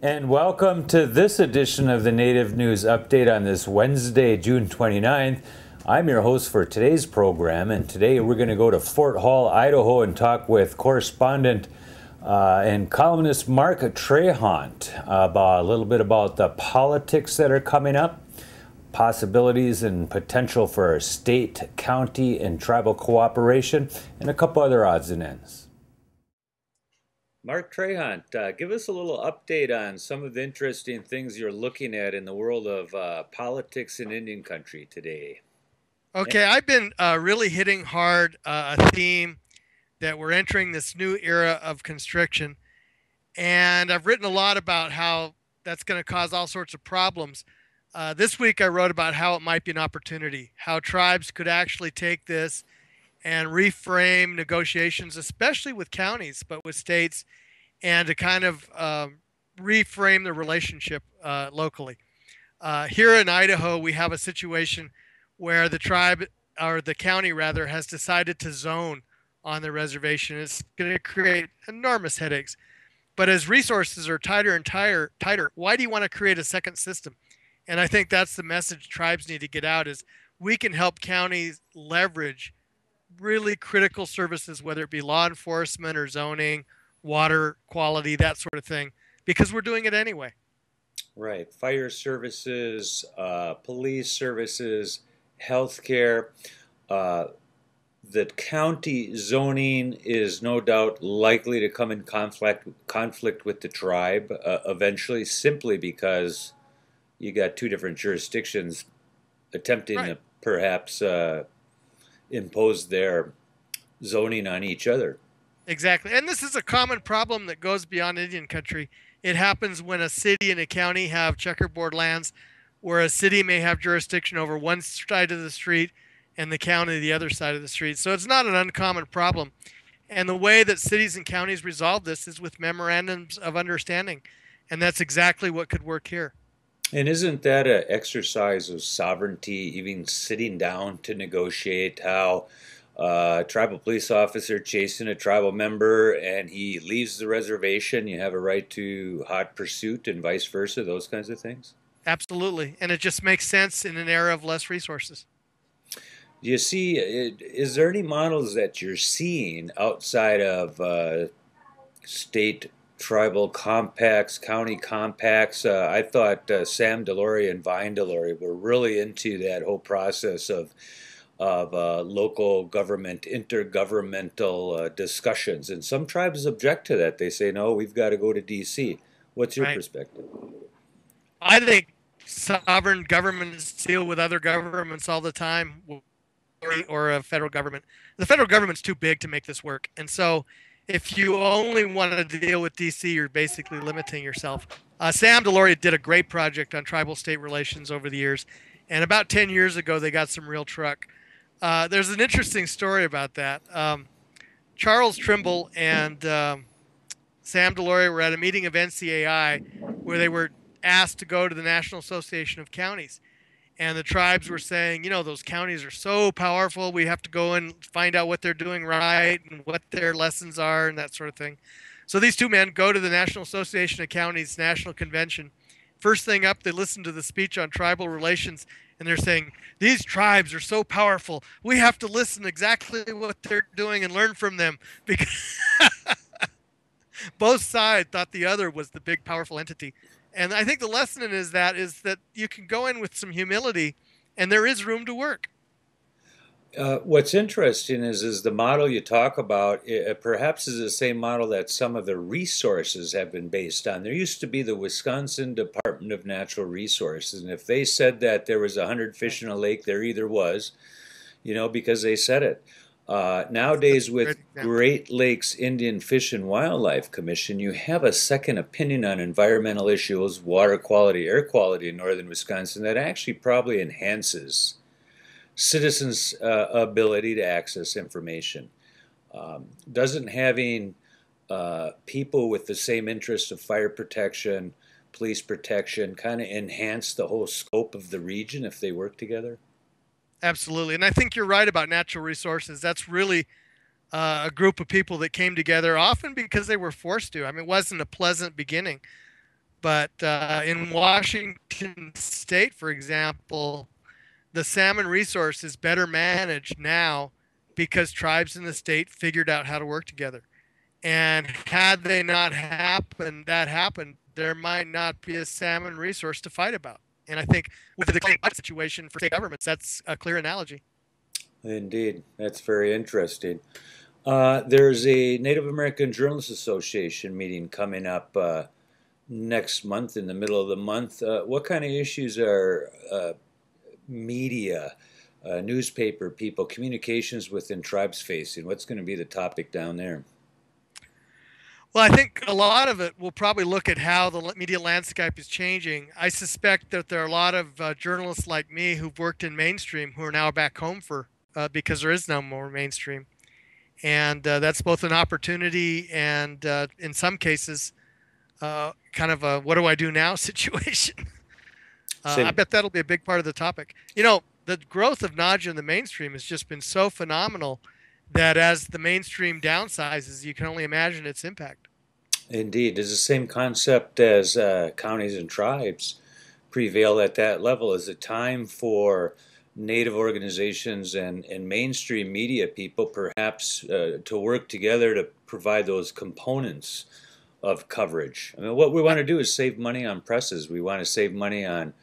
And welcome to this edition of the Native News Update on this Wednesday, June 29th. I'm your host for today's program, and today we're going to go to Fort Hall, Idaho, and talk with correspondent and columnist Mark Trahant about a little bit about the politics that are coming up, possibilities and potential for state, county, and tribal cooperation, and a couple other odds and ends. Mark Trahant, give us a little update on some of the interesting things you're looking at in the world of politics in Indian country today. Okay, I've been really hitting hard a theme that we're entering this new era of constriction. And I've written a lot about how that's going to cause all sorts of problems. This week, I wrote about how it might be an opportunity, how tribes could actually take this and reframe negotiations, especially with counties, but with states, and to kind of reframe the relationship locally. Here in Idaho, we have a situation where the tribe, or the county rather, has decided to zone on the reservation. It's going to create enormous headaches. But as resources are tighter and tighter, why do you want to create a second system? And I think that's the message tribes need to get out: is we can help counties leverage really critical services, whether it be law enforcement or zoning, water quality, that sort of thing, because we're doing it anyway. Right. Fire services, police services, healthcare. The county zoning is no doubt likely to come in conflict with the tribe eventually, simply because you got two different jurisdictions attempting to perhaps impose their zoning on each other. Exactly. And this is a common problem that goes beyond Indian country. It happens when a city and a county have checkerboard lands, where a city may have jurisdiction over one side of the street and the county the other side of the street. So it's not an uncommon problem. And the way that cities and counties resolve this is with memorandums of understanding. And that's exactly what could work here. And isn't that an exercise of sovereignty, even sitting down to negotiate? How a tribal police officer chasing a tribal member and he leaves the reservation, you have a right to hot pursuit, and vice versa, those kinds of things? Absolutely. And it just makes sense in an era of less resources. Do you see, is there any models that you're seeing outside of state tribal compacts, county compacts? I thought Sam Delory and Vine Delory were really into that whole process of local government, intergovernmental discussions. And some tribes object to that. They say, no, we've got to go to D.C. What's your perspective? I think sovereign governments deal with other governments all the time, or a federal government. The federal government's too big to make this work. And so if you only want to deal with D.C., you're basically limiting yourself. Sam Delory did a great project on tribal-state relations over the years. And about 10 years ago, they got some real truck. There's an interesting story about that. Charles Trimble and Sam Delory were at a meeting of NCAI where they were asked to go to the National Association of Counties. And the tribes were saying, you know, those counties are so powerful, we have to go and find out what they're doing right and what their lessons are and that sort of thing. So these two men go to the National Association of Counties National Convention. First thing up, they listen to the speech on tribal relations, and they're saying, these tribes are so powerful, we have to listen exactly what they're doing and learn from them, because both sides thought the other was the big powerful entity. And I think the lesson is that you can go in with some humility, and there is room to work. What's interesting is the model you talk about perhaps is the same model that some of the resources have been based on. There used to be the Wisconsin Department of Natural Resources, and if they said that there was 100 fish in a lake, there either was, you know, because they said it. Nowadays, with Great Lakes Indian Fish and Wildlife Commission, you have a second opinion on environmental issues, water quality, air quality in northern Wisconsin that actually probably enhances citizens' ability to access information. Doesn't having people with the same interests of fire protection, police protection, kind of enhance the whole scope of the region if they work together? Absolutely. And I think you're right about natural resources. That's really a group of people that came together, often because they were forced to. I mean, it wasn't a pleasant beginning. But in Washington State, for example, the salmon resource is better managed now because tribes in the state figured out how to work together. And had they not happened, there might not be a salmon resource to fight about. And I think with the declining budget situation for state governments, that's a clear analogy. Indeed, that's very interesting. There's a Native American Journalists Association meeting coming up next month, in the middle of the month. What kind of issues are media, newspaper people, communications within tribes facing? What's going to be the topic down there? Well, I think a lot of it will probably look at how the media landscape is changing. I suspect that there are a lot of journalists like me who've worked in mainstream who are now back home for because there is no more mainstream, and that's both an opportunity and, in some cases, kind of a "what do I do now" situation. I bet that'll be a big part of the topic. You know, the growth of Naja in the mainstream has just been so phenomenal that as the mainstream downsizes, you can only imagine its impact. Indeed, does the same concept as counties and tribes prevail at that level? Is it time for Native organizations and mainstream media people perhaps to work together to provide those components of coverage? I mean, what we want to do is save money on presses. We want to save money on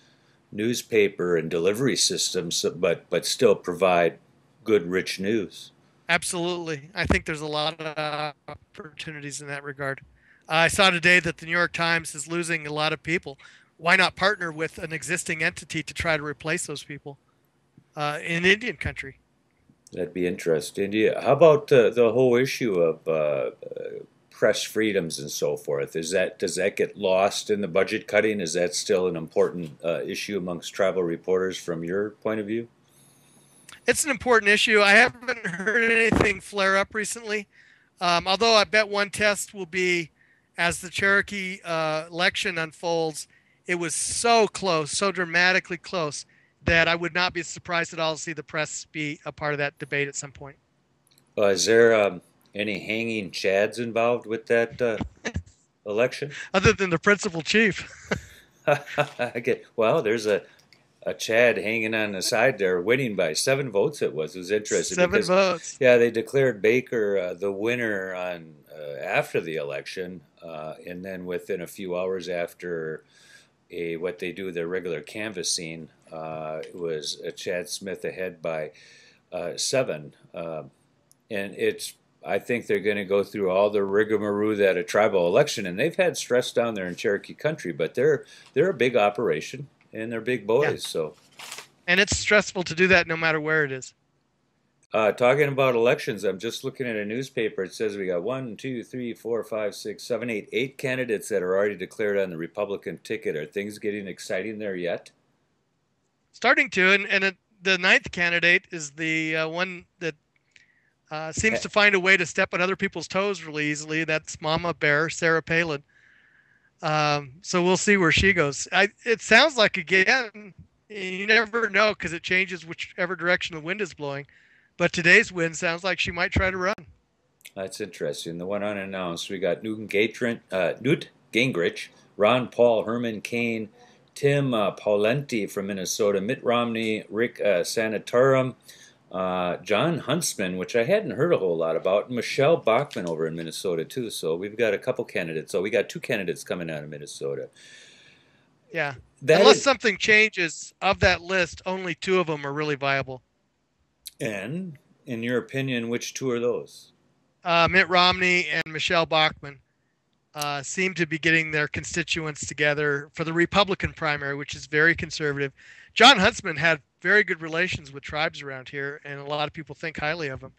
newspaper and delivery systems, but still provide good, rich news. Absolutely. I think there's a lot of opportunities in that regard. I saw today that the New York Times is losing a lot of people. Why not partner with an existing entity to try to replace those people in Indian country? That'd be interesting. Yeah. How about the whole issue of press freedoms and so forth? Does that get lost in the budget cutting? Is that still an important issue amongst tribal reporters from your point of view? It's an important issue. I haven't heard anything flare up recently, although I bet one test will be as the Cherokee election unfolds. It was so close, so dramatically close, that I would not be surprised at all to see the press be a part of that debate at some point. Is there any hanging chads involved with that election? Other than the principal chief. Okay. Well, there's a Chad hanging on the side there, winning by 7 votes. It was interesting. 7 votes. Yeah, they declared Baker the winner on after the election, and then within a few hours after what they do their regular canvassing, it was Chad Smith ahead by 7, and I think they're going to go through all the rigmarole that a tribal election, and they've had stress down there in Cherokee country, but they're a big operation. And they're big boys, yeah. So. And it's stressful to do that no matter where it is. Talking about elections, I'm just looking at a newspaper. It says we got 1, 2, 3, 4, 5, 6, 7, 8, 8 candidates that are already declared on the Republican ticket. Are things getting exciting there yet? Starting to, and the 9th candidate is the one that seems to find a way to step on other people's toes really easily. That's Mama Bear, Sarah Palin. So we'll see where she goes. It sounds like, again, you never know because it changes whichever direction the wind is blowing. But today's wind sounds like she might try to run. That's interesting. The one unannounced, we got Newt Gingrich, Ron Paul, Herman Cain, Tim Pawlenty from Minnesota, Mitt Romney, Rick Santorum, John Huntsman, which I hadn't heard a whole lot about, and Michelle Bachmann over in Minnesota too. So we've got a couple candidates. So we got 2 candidates coming out of Minnesota. Yeah. Unless something changes of that list, only 2 of them are really viable. And in your opinion, which 2 are those? Mitt Romney and Michelle Bachmann seem to be getting their constituents together for the Republican primary, which is very conservative. John Huntsman had very good relations with tribes around here, and a lot of people think highly of him.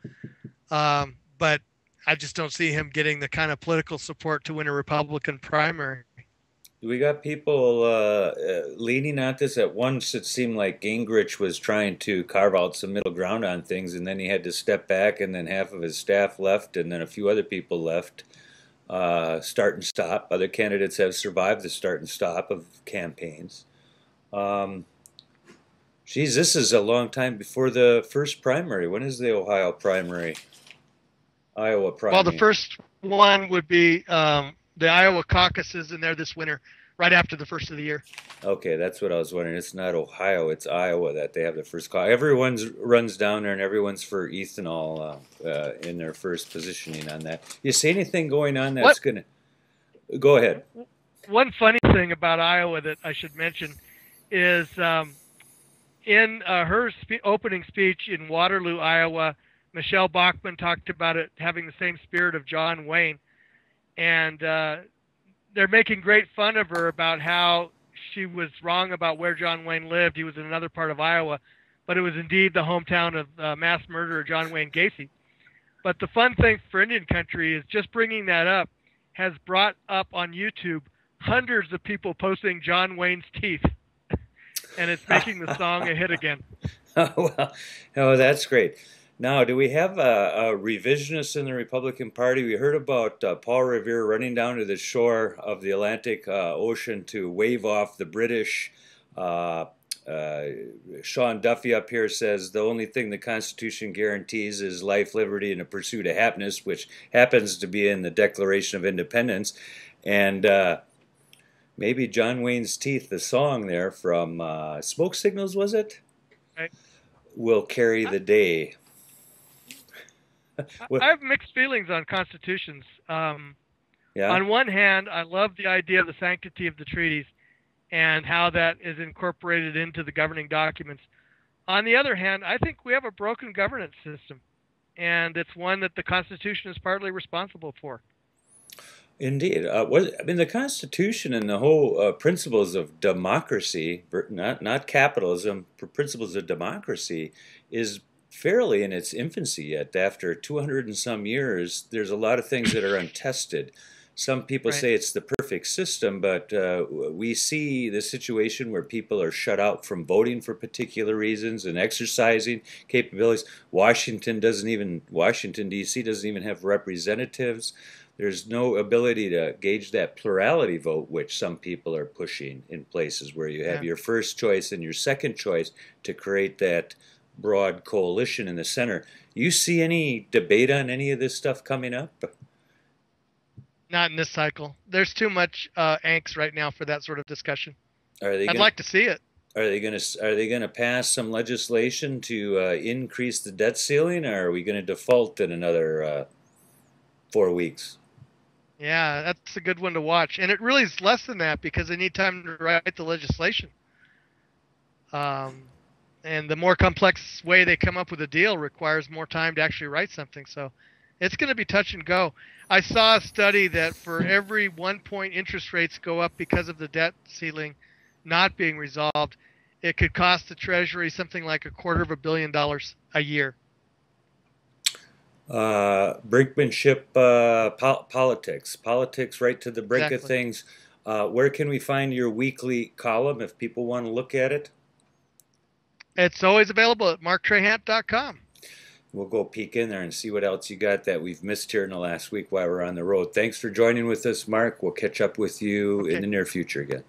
But I just don't see him getting the kind of political support to win a Republican primary. We got people leaning on this. At once, it seemed like Gingrich was trying to carve out some middle ground on things, and then he had to step back, and then half of his staff left, and then a few other people left. Start and stop. Other candidates have survived the start and stop of campaigns. Geez, this is a long time before the first primary. When is the Iowa primary? Well, the first one would be the Iowa caucuses, and they're this winter. right after the first of the year. Okay, that's what I was wondering. It's not Ohio, it's Iowa that they have the first call. Everyone's runs down there, and everyone's for ethanol in their first positioning on that. You see anything going on that's going to... Go ahead. One funny thing about Iowa that I should mention is in her opening speech in Waterloo, Iowa, Michelle Bachmann talked about it having the same spirit of John Wayne. And they're making great fun of her about how she was wrong about where John Wayne lived. He was in another part of Iowa, but it was indeed the hometown of mass murderer John Wayne Gacy. But the fun thing for Indian country is just bringing that up has brought up on YouTube hundreds of people posting John Wayne's teeth, and it's making the song a hit again. Well, oh, that's great. Now, do we have a revisionist in the Republican Party? We heard about Paul Revere running down to the shore of the Atlantic Ocean to wave off the British. Sean Duffy up here says the only thing the Constitution guarantees is life, liberty, and the pursuit of happiness, which happens to be in the Declaration of Independence. And maybe John Wayne's Teeth, the song there from Smoke Signals, was it? Right. Will carry the day. I have mixed feelings on constitutions. Yeah. On one hand, I love the idea of the sanctity of the treaties and how that is incorporated into the governing documents. On the other hand, I think we have a broken governance system, and it's one that the Constitution is partly responsible for. Indeed. The Constitution and the whole principles of democracy, not capitalism, principles of democracy, is fairly in its infancy yet. After 200 and some years, there's a lot of things that are untested. Some people say it's the perfect system, but we see the situation where people are shut out from voting for particular reasons and exercising capabilities. Washington, D.C. doesn't even have representatives. There's no ability to gauge that plurality vote, which some people are pushing in places where you have your first choice and your second choice to create that broad coalition in the center. You see any debate on any of this stuff coming up? Not in this cycle. There's too much angst right now for that sort of discussion. I'd like to see it. Are they going to pass some legislation to increase the debt ceiling, or are we going to default in another 4 weeks? Yeah, that's a good one to watch. And it really is less than that because they need time to write the legislation. And the more complex way they come up with a deal requires more time to actually write something. So it's going to be touch and go. I saw a study that for every 1 point interest rates go up because of the debt ceiling not being resolved, it could cost the Treasury something like $250 million a year. Brinkmanship, politics right to the brink of things. Where can we find your weekly column if people want to look at it? It's always available at marktrahant.com. We'll go peek in there and see what else you got that we've missed here in the last week while we're on the road. Thanks for joining with us, Mark. We'll catch up with you in the near future again.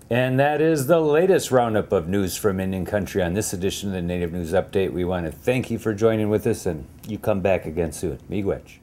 And that is the latest roundup of news from Indian Country on this edition of the Native News Update. We want to thank you for joining with us, and you come back again soon. Miigwech.